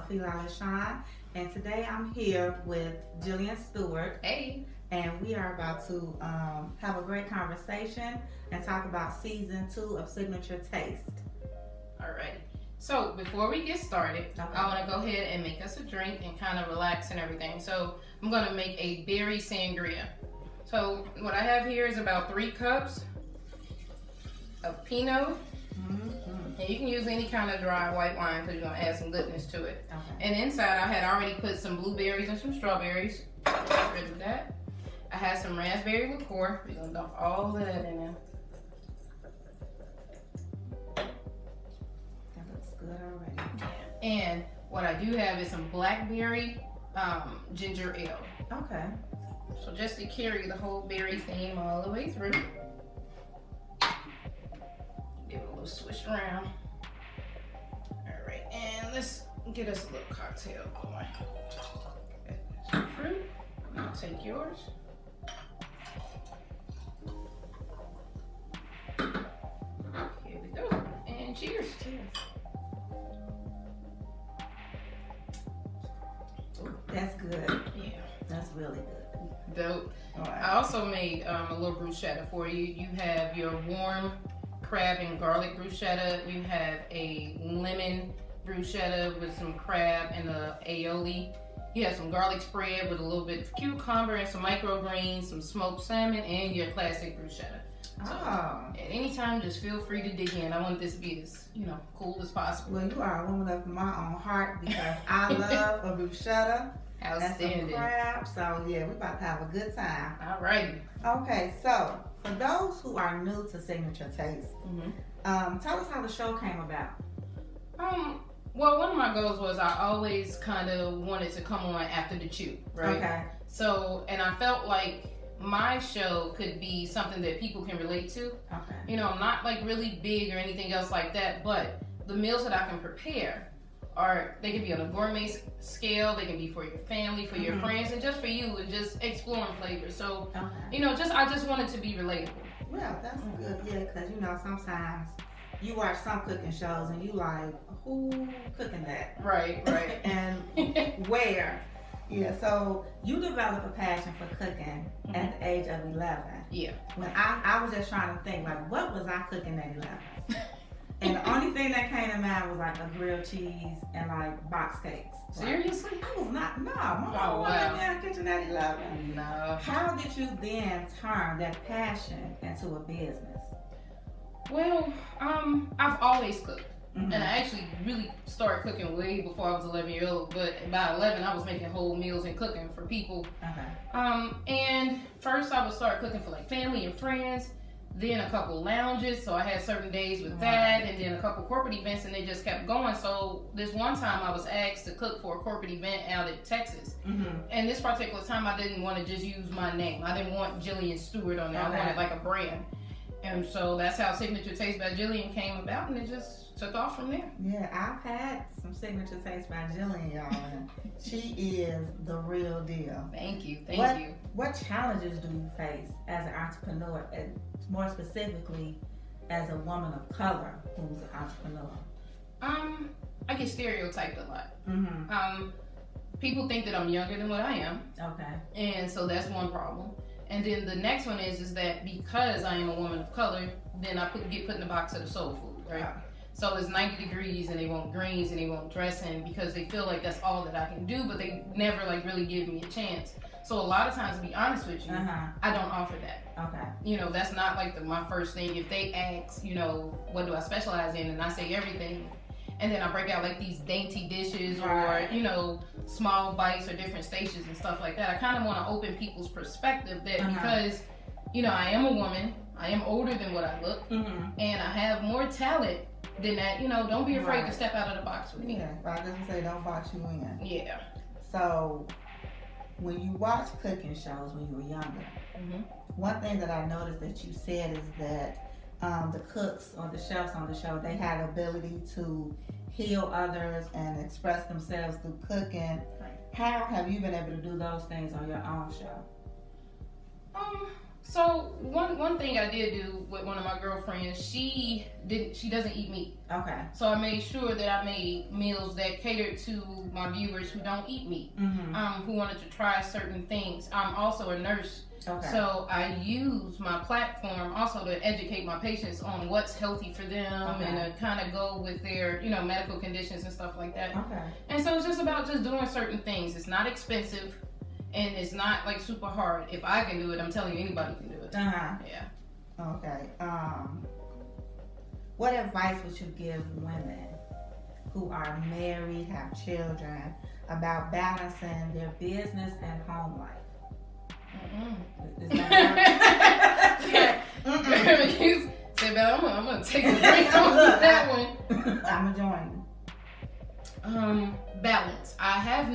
Feela, LaShaun, and today I'm here with Jelian Stewart. Hey. And we are about to have a great conversation and talk about season 2 of Signature Taste. Alright. So before we get started, Okay. I want to go ahead and make us a drink and kind of relax and everything. So I'm going to make a berry sangria. So what I have here is about 3 cups of Pinot. And you can use any kind of dry white wine because you're going to add some goodness to it. Okay. And inside I had already put some blueberries and some strawberries. Get rid of that. I had some raspberry liqueur. We're going to dump all of that in there. That looks good already. And what I do have is some blackberry ginger ale. Okay. So just to carry the whole berry theme all the way through. Give it a little swish around. Alright, and let's get us a little cocktail going. Some fruit. I'll take yours. Here we go. And cheers. Cheers. Ooh, that's good. Yeah. That's really good. Dope. All right. I also made a little bruschetta for you. You have your warm crab and garlic bruschetta. You have a lemon bruschetta with some crab and a aioli. You have some garlic spread with a little bit of cucumber and some microgreens, some smoked salmon, and your classic bruschetta. So at any time, just feel free to dig in. I want this to be as, cool as possible. Well, you are a woman of my own heart because I love a bruschetta. Outstanding. And some crab. So yeah, we're about to have a good time. All righty. Okay, so for those who are new to Signature Taste, tell us how the show came about. Well, one of my goals was I always kind of wanted to come on after the Chew, right? Okay. So, and I felt like my show could be something that people can relate to. Okay. I'm not like really big or anything else like that, but the meals that I can prepare they can be on a gourmet scale, they can be for your family, for your friends, and just for you, and just exploring flavors. So, I just want it to be relatable. Well, that's good, yeah, because sometimes you watch some cooking shows and you like, who cooking that? Right. And where? Yeah, so you develop a passion for cooking at the age of 11. Yeah. When I was just trying to think, like, what was I cooking at 11? And the only thing that came to mind was like a grilled cheese and like box cakes. Seriously? I was not, no. My mom wasn't in the kitchen at 11. No. How did you then turn that passion into a business? Well, I've always cooked. And I actually really started cooking way before I was 11 years old. But by 11, I was making whole meals and cooking for people. Okay. And first I would start cooking for like family and friends. Then a couple lounges, so I had certain days with that, and then a couple corporate events, and they just kept going. So this one time I was asked to cook for a corporate event out in Texas. And this particular time I didn't want to just use my name. I didn't want Jelian Stewart on there. I wanted like a brand. And so that's how Signature Taste by Jelian came about, and it just took off from there. Yeah, I've had some Signature Taste by Jelian, y'all, and she is the real deal. Thank you. What challenges do you face as an entrepreneur, and more specifically as a woman of color who's an entrepreneur? I get stereotyped a lot. People think that I'm younger than what I am. Okay. And so that's one problem. And then the next one is that because I am a woman of color, then I get put in the box of the soul food, right? So it's 90 degrees and they want greens and they want dressing because they feel like that's all that I can do, but they never like really give me a chance. So a lot of times, to be honest with you, I don't offer that. Okay. That's not like my first thing. If they ask, what do I specialize in, and I say everything, and then I break out like these dainty dishes or, small bites or different stations and stuff like that. I kind of want to open people's perspective that because, I am a woman, I am older than what I look, and I have more talent than that. Don't be afraid to step out of the box with me. Yeah, I doesn't say don't box you in. Yeah. So when you watch cooking shows when you were younger, one thing that I noticed that you said is that the cooks or the chefs on the show, they had ability to heal others and express themselves through cooking. How have you been able to do those things on your own show? So one thing I did do with one of my girlfriends, she doesn't eat meat. Okay. So I made sure that I made meals that catered to my viewers who don't eat meat, who wanted to try certain things. I'm also a nurse, so I use my platform also to educate my patients on what's healthy for them and to kind of go with their, medical conditions and stuff like that. Okay. And so it's just about just doing certain things. It's not expensive. And it's not like super hard. If I can do it, I'm telling you, anybody can do it. Yeah. Okay. What advice would you give women who are married, have children, about balancing their business and home life? Is that right? Say, I'm gonna take a break on that one. I'm enjoying. Balance. I have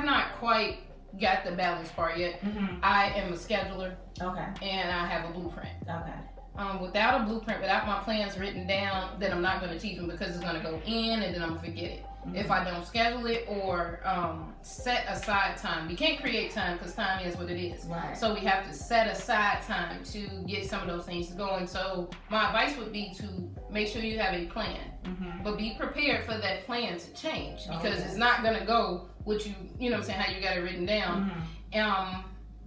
not quite got the balance part yet. I am a scheduler. Okay. And I have a blueprint. Okay. Without a blueprint, without my plans written down, then I'm not going to achieve them because it's going to go in and then I'm going to forget it. If I don't schedule it or set aside time. We can't create time because time is what it is. Right. So we have to set aside time to get some of those things going. So my advice would be to make sure you have a plan. But be prepared for that plan to change because it's not going to go what you know what I'm saying, how you got it written down.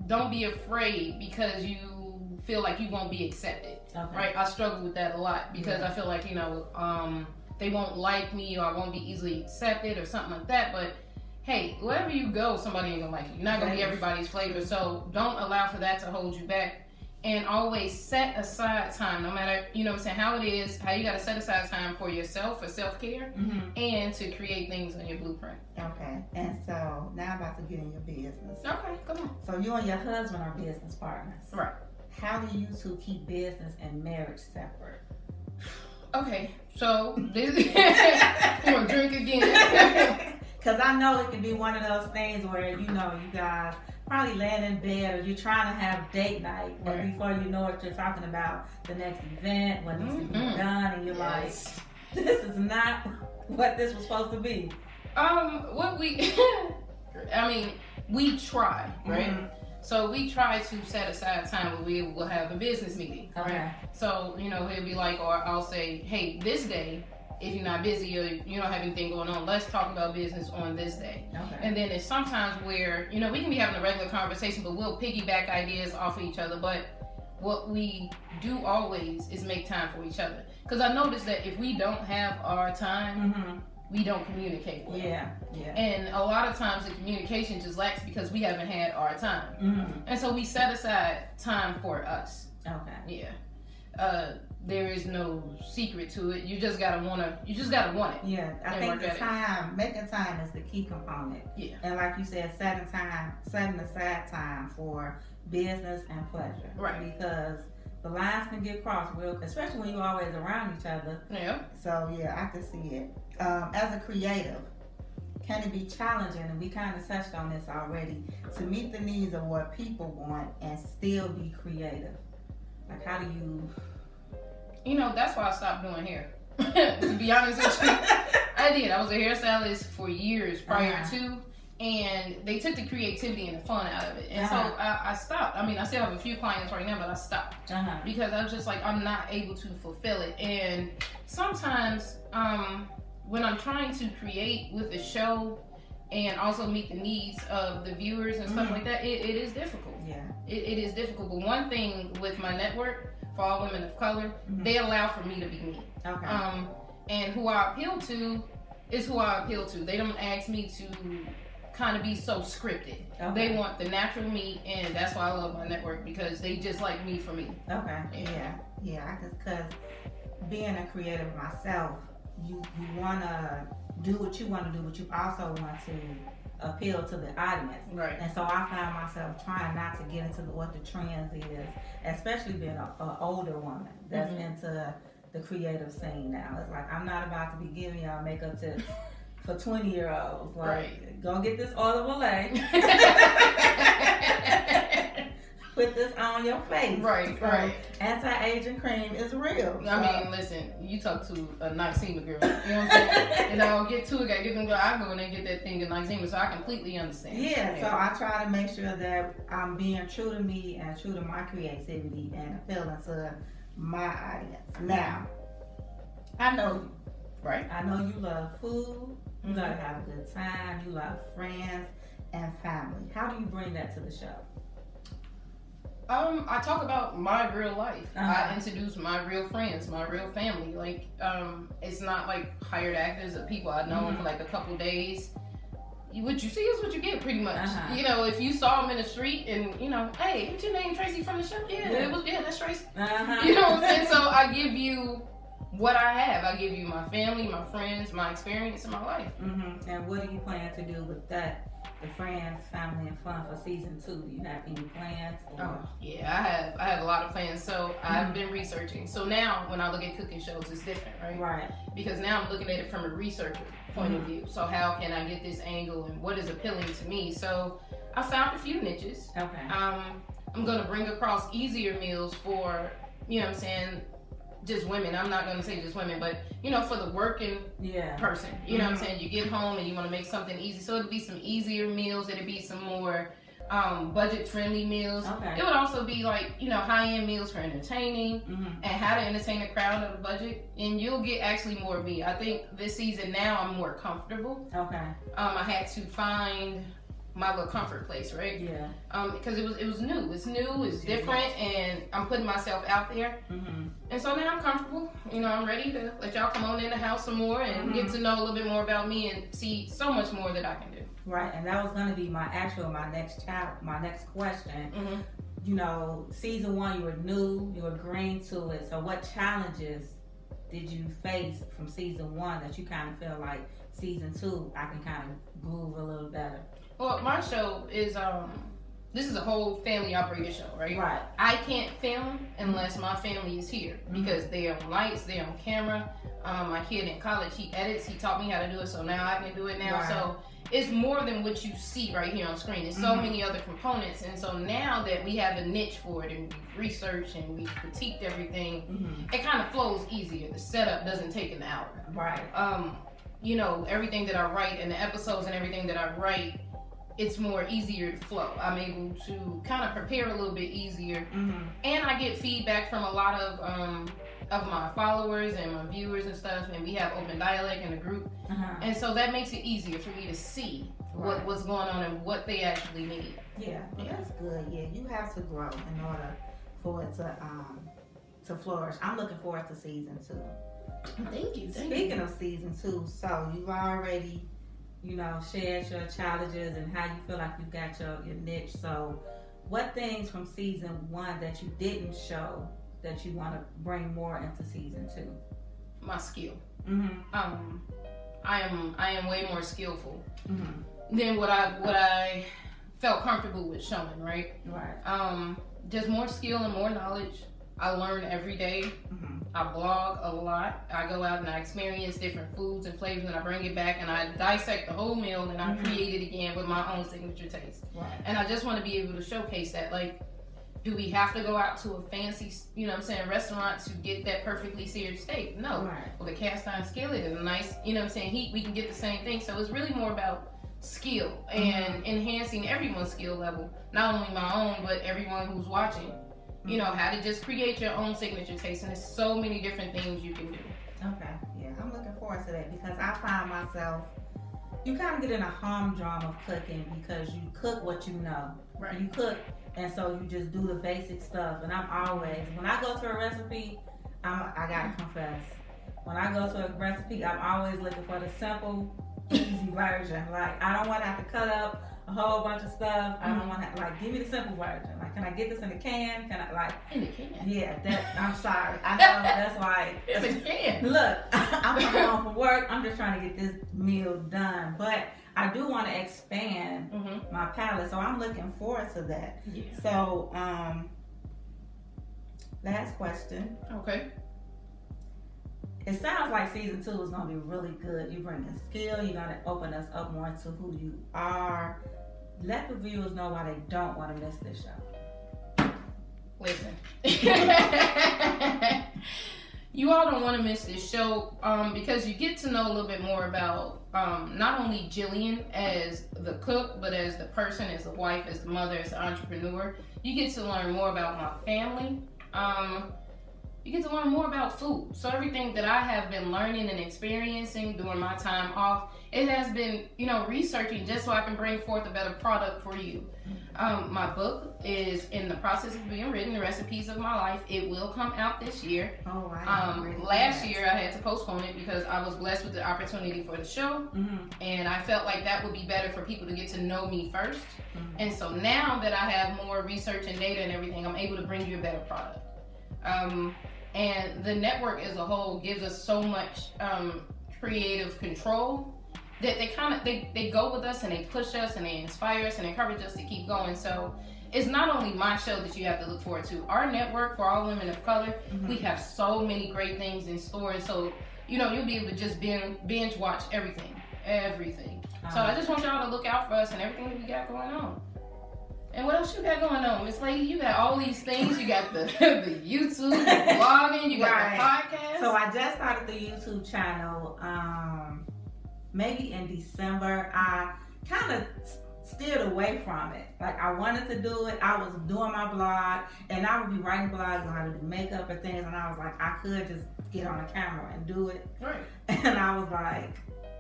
Don't be afraid because you feel like you won't be accepted. Right? I struggle with that a lot because I feel like, they won't like me or I won't be easily accepted or something like that. But hey, wherever you go, somebody ain't gonna like you. You're not gonna be everybody's flavor. So don't allow for that to hold you back. And always set aside time, no matter, how it is, how you gotta set aside time for yourself, for self-care, and to create things on your blueprint. Okay. And so now I'm about to get in your business. Okay, come on. So you and your husband are business partners. Right. How do you two keep business and marriage separate? Okay, so this I'm gonna drink again. Because I know it can be one of those things where, you guys probably laying in bed or you're trying to have date night, but before you know it, you're talking about the next event, what needs to be done, and you're like, this is not what this was supposed to be. We try, right? So we try to set aside time where we will have a business meeting, right? So, he'll be like, or I'll say, hey, this day, if you're not busy or you don't have anything going on, let's talk about business on this day. And then there's sometimes where, we can be having a regular conversation, but we'll piggyback ideas off of each other. But what we do always is make time for each other. Because I noticed that if we don't have our time, we don't communicate well. Yeah. And a lot of times the communication just lacks because we haven't had our time. And so we set aside time for us. Okay. Yeah. There is no secret to it. You just gotta want it. Yeah, I think making time is the key component. Yeah. And like you said, setting aside time for business and pleasure. Right. Because the lines can get crossed especially when you're always around each other. Yeah. So yeah, I can see it. As a creative, can it be challenging, and we kind of touched on this already, to meet the needs of what people want and still be creative? Like, how do you... that's why I stopped doing hair. To be honest with you, I did. I was a hairstylist for years prior to, and they took the creativity and the fun out of it. And so I stopped. I still have a few clients right now, but I stopped because I was just like, I'm not able to fulfill it. And sometimes when I'm trying to create with the show and also meet the needs of the viewers and stuff like that, it is difficult. Yeah, it is difficult. But one thing with my network, for all women of color, they allow for me to be me. Okay. And who I appeal to is who I appeal to. They don't ask me to kind of be so scripted. Okay. They want the natural me, and that's why I love my network, because they just like me for me. Okay. Yeah. Because being a creative myself, you want to do what you want to do, but you also want to appeal to the audience. Right. And so I found myself trying not to get into what the trends is, especially being an older woman that's into the creative scene now. It's like, I'm not about to be giving y'all makeup tips for 20-year-olds. Like, go get this oil of Olay. put this on your face. Right, so right. Anti-aging cream is real. I mean, listen, you talk to a Noxema girl, you know what I'm saying? And I'll get to it, I go and then get that thing in Noxema, so I completely understand. Yeah, so I try to make sure that I'm being true to me and true to my creativity and appealing to my audience. Now, I know you. Right. I know you love food, you love to have a good time, you love friends and family. How do you bring that to the show? I talk about my real life. I introduce my real friends, my real family. Like, it's not like hired actors or people I know for like a couple days. What you see is what you get, pretty much. You know, if you saw them in the street and, you know, hey, what's your name, Tracy from the show? Yeah, that's Tracy. You know what I'm saying? So I give you what I have. I give you my family, my friends, my experience in my life. And what do you plan to do with that? The friends, family, and fun for season 2. Do you have any plans? Oh, yeah, I have a lot of plans. So I've been researching. So now when I look at cooking shows, it's different, right? Right. Because now I'm looking at it from a researcher point of view. So how can I get this angle and what is appealing to me? So I found a few niches. Okay. I'm going to bring across easier meals for, you know what I'm saying, just women. I'm not going to say just women, but, you know, for the working person. You know what I'm saying? You get home and you want to make something easy. So it'll be some easier meals. It'll be some more budget-friendly meals. Okay. It would also be like, you know, high-end meals for entertaining and how to entertain a crowd at a budget. And you'll get actually more of me. I think this season now I'm more comfortable. Okay. I had to find my little comfort place, right? Yeah. Because it was new. It's new, it's different, and I'm putting myself out there. And so now I'm comfortable. You know, I'm ready to let y'all come on in the house some more and get to know a little bit more about me and see so much more that I can do. Right, and that was going to be my next question. You know, season 1 you were new, you were green to it. So what challenges did you face from season 1 that you kind of feel like season 2 I can kind of groove a little better? Well, my show is this is a whole family operated show, right? Right. I can't film unless my family is here because they're on lights, they're on camera. My kid in college, he edits, he taught me how to do it, so now I can do it now. Right. So it's more than what you see right here on screen. There's so many other components, and so now that we have a niche for it and we've researched and we've critiqued everything, it kind of flows easier. The setup doesn't take an hour. Right. You know, everything that I write and the episodes and everything that I write, it's more easier to flow. I'm able to kind of prepare a little bit easier, and I get feedback from a lot of my followers and my viewers and stuff, and we have open dialogue in the group, and so that makes it easier for me to see what's going on and what they actually need. Yeah, well, that's good. Yeah, you have to grow in order for it to flourish. I'm looking forward to season 2. Thank you. Speaking of season 2, so you've already, you know, shared your challenges and how you feel like you got your niche. So what things from season 1 that you didn't show that you want to bring more into season 2? My skill. I am way more skillful than what I felt comfortable with showing, right? Right. Just more skill and more knowledge. I learn every day. I blog a lot. I go out and I experience different foods and flavors, and I bring it back and I dissect the whole meal and I create it again with my own signature taste. Right. And I just want to be able to showcase that. Like, do we have to go out to a fancy, you know what I'm saying, restaurant to get that perfectly seared steak? No. Right. Well, the cast iron skillet and a nice, you know what I'm saying, heat, we can get the same thing. So it's really more about skill and enhancing everyone's skill level. Not only my own, but everyone who's watching. You know, how to just create your own signature taste. And there's so many different things you can do. Okay. Yeah, I'm looking forward to that because I find myself, you kind of get in a humdrum of cooking because you cook what you know. Right. You cook, and so you just do the basic stuff. And I'm always, when I go to a recipe, I gotta confess. When I go to a recipe, I'm always looking for the simple, easy version. Like, I don't want to have to cut up a whole bunch of stuff. I don't want to, like, give me the simple version. Like, can I get this in a can? Can I, like... In a can? Yeah, I'm sorry. I know that's like... In a can. Look, I'm coming home from work. I'm just trying to get this meal done. But I do want to expand my palate. So I'm looking forward to that. Yeah. So, last question. Okay. It sounds like season 2 is going to be really good. You're bringing skill. You're going to open us up more to who you are. Let the viewers know why they don't want to miss this show. Listen. You all don't want to miss this show because you get to know a little bit more about not only Jelian as the cook, but as the person, as the wife, as the mother, as the entrepreneur. You get to learn more about my family. You get to learn more about food. So everything that I have been learning and experiencing during my time off, it has been, researching just so I can bring forth a better product for you. My book is in the process of being written, The Recipes of My Life. It will come out this year. Oh, wow. Last year I had to postpone it because I was blessed with the opportunity for the show. And I felt like that would be better for people to get to know me first. And so now that I have more research and data and everything, I'm able to bring you a better product. And the network as a whole gives us so much creative control that they go with us and they push us and they inspire us and encourage us to keep going. So it's not only my show that you have to look forward to. Our network for all women of color, we have so many great things in store. And so, you'll be able to just binge watch everything. So I just want y'all to look out for us and everything that we got going on. And what else you got going on, Miss Lady? You got all these things. You got the YouTube, the blogging, you got the podcast. So I just started the YouTube channel maybe in December. I kind of steered away from it. Like, I wanted to do it. I was doing my blog, and I would be writing blogs on how to do makeup and things, and I was like, I could just get on a camera and do it. Right. And I was like,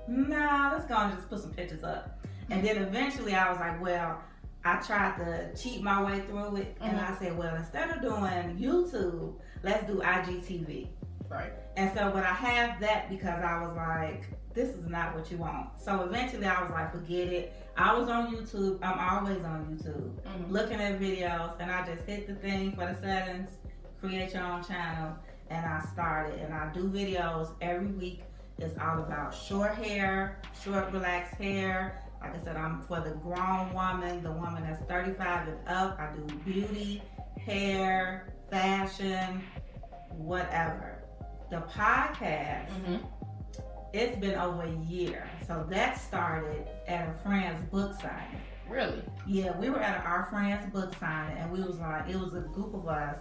nah, let's go and just put some pictures up. And then eventually I was like, well, I tried to cheat my way through it, and I said, well, instead of doing YouTube, let's do IGTV. Right. And so, but I have that because I was like, this is not what you want. So eventually I was like, forget it. I was on YouTube. I'm always on YouTube, looking at videos, and I just hit the thing for the settings, create your own channel, and I started. And I do videos every week. It's all about short hair, short relaxed hair. Like I said, I'm for the grown woman, the woman that's 35 and up. I do beauty, hair, fashion, whatever. The podcast, it's been over a year. So that started at a friend's book signing. Really? Yeah, we were at our friend's book signing, and we was like, it was a group of us,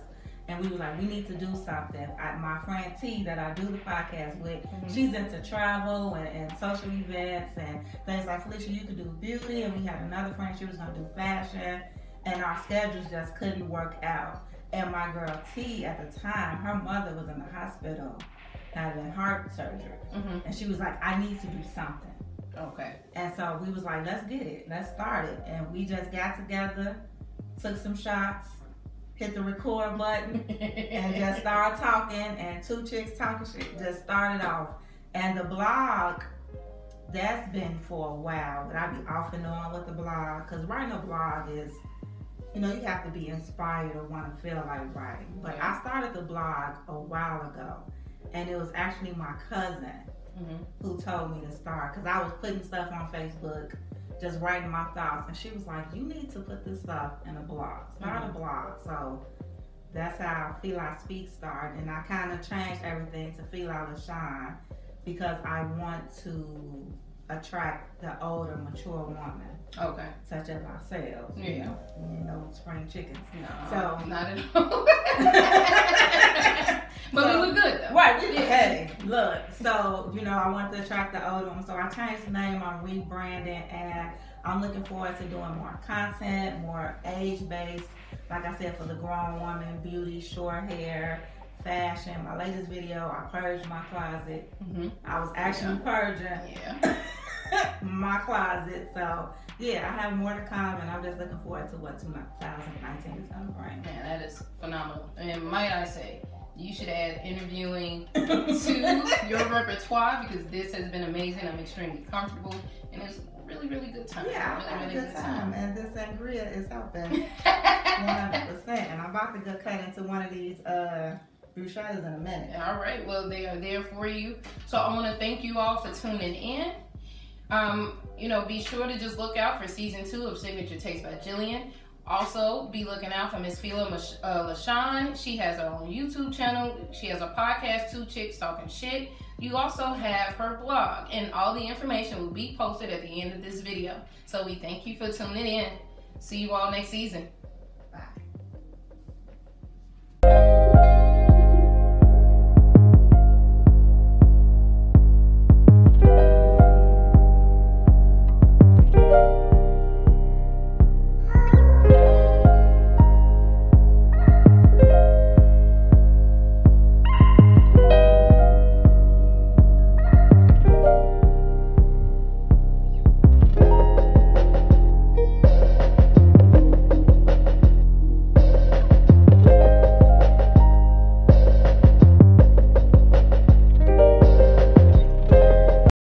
and we was like, we need to do something. My friend T that I do the podcast with, she's into travel and social events and things like, Felicia, you could do beauty, and we had another friend, she was gonna do fashion, and our schedules just couldn't work out. And my girl T at the time, her mother was in the hospital having heart surgery, and she was like, I need to do something. Okay. And so we was like, let's get it, let's start it. And we just got together, took some shots, hit the record button, and just started talking, and two chicks talking shit just started off. And the blog, that's been for a while, but I be off and on with the blog, because writing a blog is, you have to be inspired or want to feel like writing. But I started the blog a while ago, and it was actually my cousin who told me to start, because I was putting stuff on Facebook, just writing my thoughts, and she was like, you need to put this stuff in a blog, start a blog. So that's how Feela Speak started, and I kind of changed everything to Feela LaShaun because I want to attract the older, mature woman. Okay. Such as ourselves. Yeah. Spring chickens. No, so not at all. But we look good though. Right, hey, look. So, I want to attract the older one. So I changed the name, I'm rebranding, and I'm looking forward to doing more content, more age-based. Like I said, for the grown woman, beauty, short hair, fashion. My latest video, I purged my closet. I was actually purging my closet. So yeah, I have more to come, and I'm just looking forward to what 2019 is going to bring. Man, that is phenomenal. And might I say, you should add interviewing to your repertoire, because this has been amazing. I'm extremely comfortable, and it's really, really good time. Yeah, really, I had a good time. And this sangria is helping 100%. And I'm about to go cut into one of these bruschettas in a minute. All right, well, they are there for you. So I want to thank you all for tuning in. Be sure to just look out for season 2 of Signature Taste by Jelian. Also, be looking out for Miss Feela LaShaun. She has her own YouTube channel. She has a podcast, Two Chicks Talking Shit. You also have her blog, and all the information will be posted at the end of this video. So we thank you for tuning in. See you all next season.